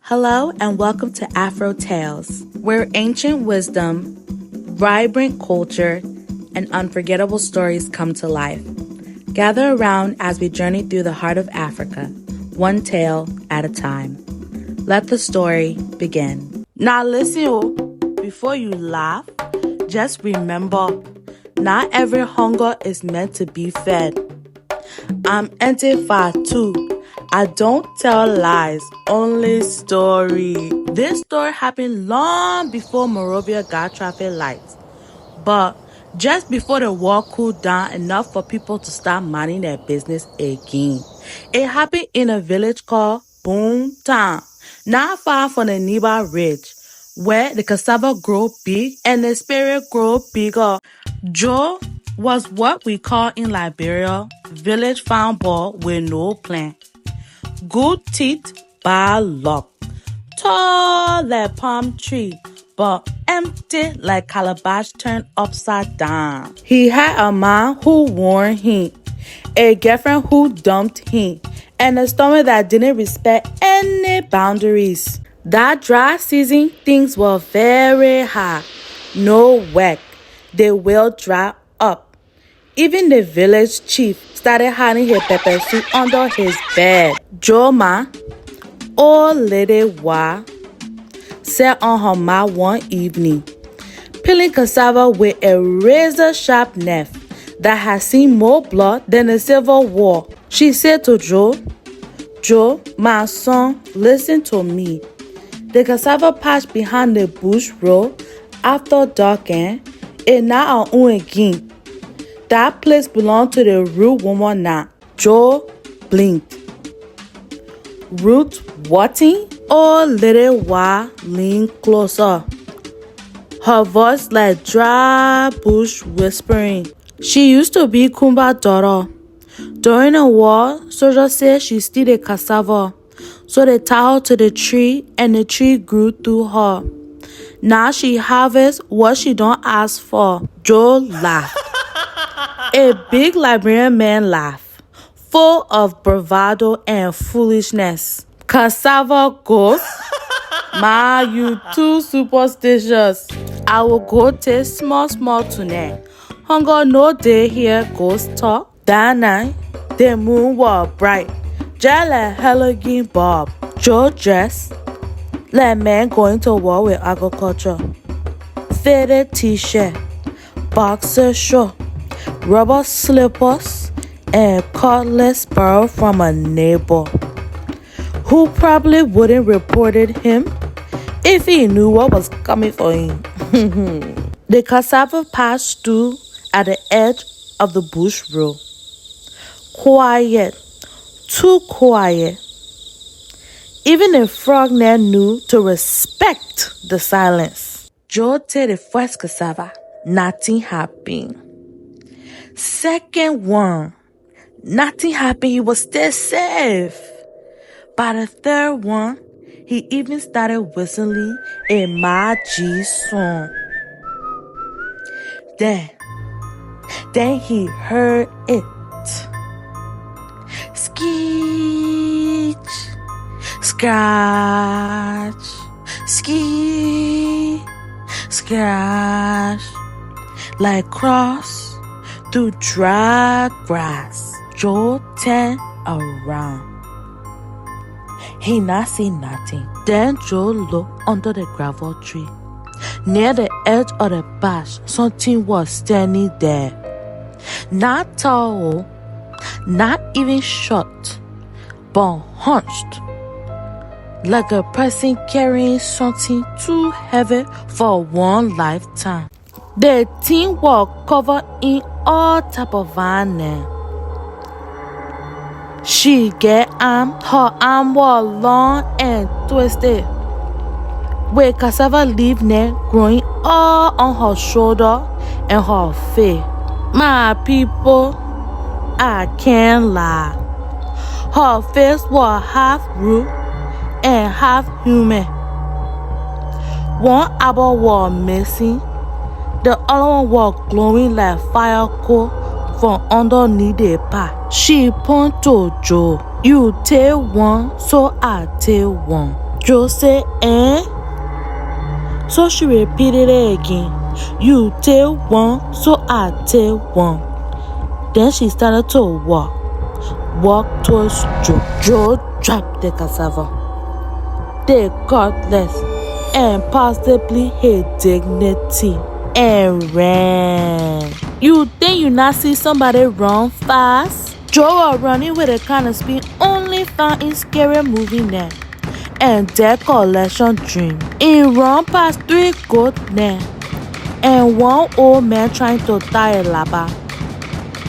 Hello and welcome to Afro Tales, where ancient wisdom, vibrant culture, and unforgettable stories come to life. Gather around as we journey through the heart of Africa, one tale at a time. Let the story begin. Now listen, before you laugh, just remember, not every hunger is meant to be fed. I'm Antifa too. I don't tell lies, only story. This story happened long before Monrovia got traffic lights. But just before the war cooled down enough for people to start minding their business again. It happened in a village called Boomtown, not far from the Niba Ridge, where the cassava grow big and the spirit grow bigger. Joe was what we call in Liberia, village farm boy with no plan. Good teeth, bad luck. Tall like palm tree, but empty like calabash turned upside down. He had a man who warned him, a girlfriend who dumped him, and a stomach that didn't respect any boundaries. That dry season, things were very hard. No work. They will dry up. Even the village chief started hiding his pepper soup under his bed. Joma, old lady Wa, sat on her mat one evening, peeling cassava with a razor-sharp knife that had seen more blood than the Civil War. She said to Joe, my son, listen to me. The cassava patch behind the bush road after dark is not our own again. That place belonged to the rude woman now. Joe blinked. Ruth watching? Oh, little Wa leaned closer. Her voice like dry bush whispering. She used to be Kumba's daughter. During the war, soldiers said she stole the cassava. So they tied her to the tree and the tree grew through her. Now she harvests what she don't ask for. Joe laughed. A big Liberian man laughed, full of bravado and foolishness. Cassava ghost? Ma, you too superstitious. I will go taste small tonight. Hunger no day here, ghost talk. That night, the moon was bright, just like Halloween Bob. Joe dressed like man going to war with agriculture. Faded t-shirt, boxer short, rubber slippers, and cutlass borrowed from a neighbor who probably wouldn't reported him if he knew what was coming for him. The cassava patch stood at the edge of the bush road. Quiet, too quiet. Even the frogman knew to respect the silence. Joe took the first cassava. Nothing happened. Second one, nothing happened. He was still safe. By the third one, he even started whistling a Maji song. Then he heard it. Skeech, scratch, skeech, scratch, like cross through dry grass. Joe turned around. He not see nothing. Then Joe looked under the gravel tree. Near the edge of the patch, something was standing there. Not tall, not even short, but hunched, like a person carrying something too heavy for one lifetime. The thing was covered in all type of vine. She get arm. Her arm was long and twisted, with cassava leaf net growing all on her shoulder and her face. My people, I can't lie. Her face was half root and half human. One eyeball was missing. The other one was glowing like fire coal from underneath the pot. She pointed to Joe. You take one, so I take one. Joe said, eh? So she repeated it again. You tell one, so I tell one. Then she started to walk towards Joe. Joe dropped the cassava, the cutlass, and possibly his dignity, and ran. You think you not see somebody run fast? Joe was running with the kind of speed only found in scary movie now, and their collection dream. He run past 3 goats now, and one old man trying to tie a lapa,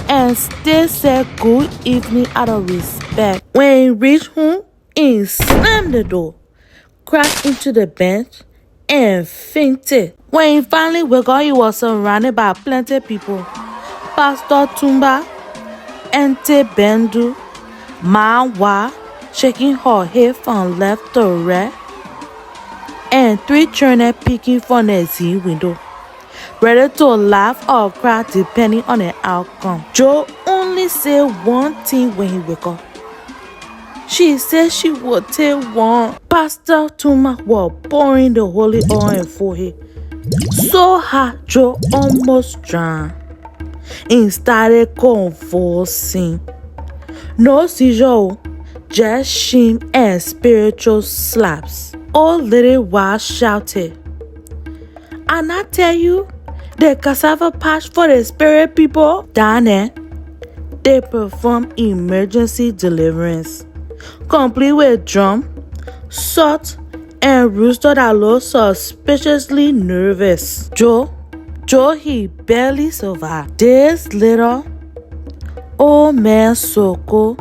and still said good evening out of respect. When he reached home, he slammed the door, crashed into the bench, and fainted. When he finally woke up, he was surrounded by plenty of people. Pastor Tumba, Ente Bendu, Mawa, shaking her head from left to right, and 3 children peeking from the Z window, ready to laugh or cry depending on the outcome. Joe only said one thing when he woke up. She said she would tell one. Pastor Tuma was pouring the holy oil on her forehead so hot Joe almost drowned and started convulsing. No seizure, just shame and spiritual slaps. Old little wild shouted, "And I tell you, the Cassava Patch for the spirit people down there, they perform emergency deliverance, complete with drum, salt, and rooster that looked suspiciously nervous. Joe, he barely survived. This little old man Soko,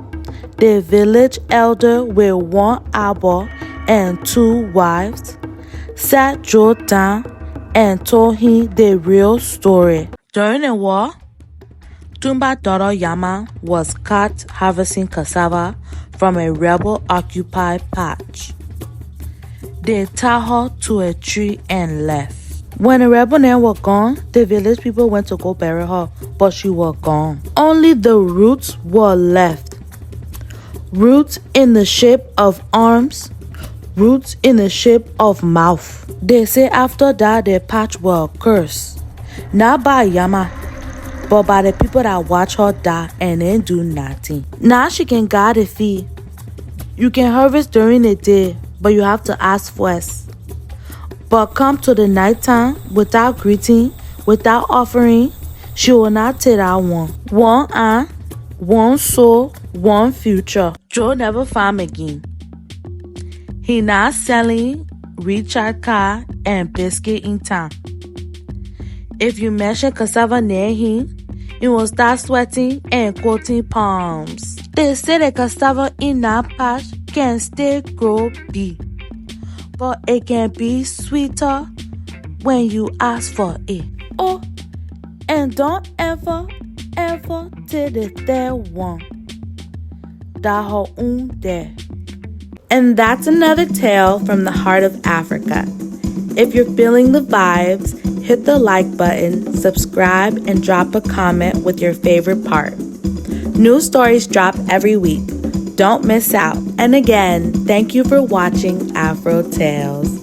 the village elder with 1 arbor and 2 wives, sat Joe down and told him the real story. During the war, Tumba's daughter Yama was caught harvesting cassava from a rebel-occupied patch. They tied her to a tree and left. When the rebel men were gone, the village people went to go bury her, but she was gone. Only the roots were left. Roots in the shape of arms, roots in the shape of mouth. They say after that the patch was cursed, not by Yama, but by the people that watch her die and then do nothing. Now she can guard the field. You can harvest during the day, but you have to ask first. But come to the nighttime, without greeting, without offering, she will not take that one. 1 eye, 1 soul, 1 future. Joe never found again. He not selling recharge card and biscuit in town. If you mention cassava near him, he will start sweating and quoting palms. They say the cassava in that patch can still grow big, but it can be sweeter when you ask for it. Oh, and don't ever take the 3rd one. That her own there. And that's another tale from the heart of Africa. If you're feeling the vibes, hit the like button, subscribe, and drop a comment with your favorite part. New stories drop every week. Don't miss out. And again, thank you for watching Afro Tales.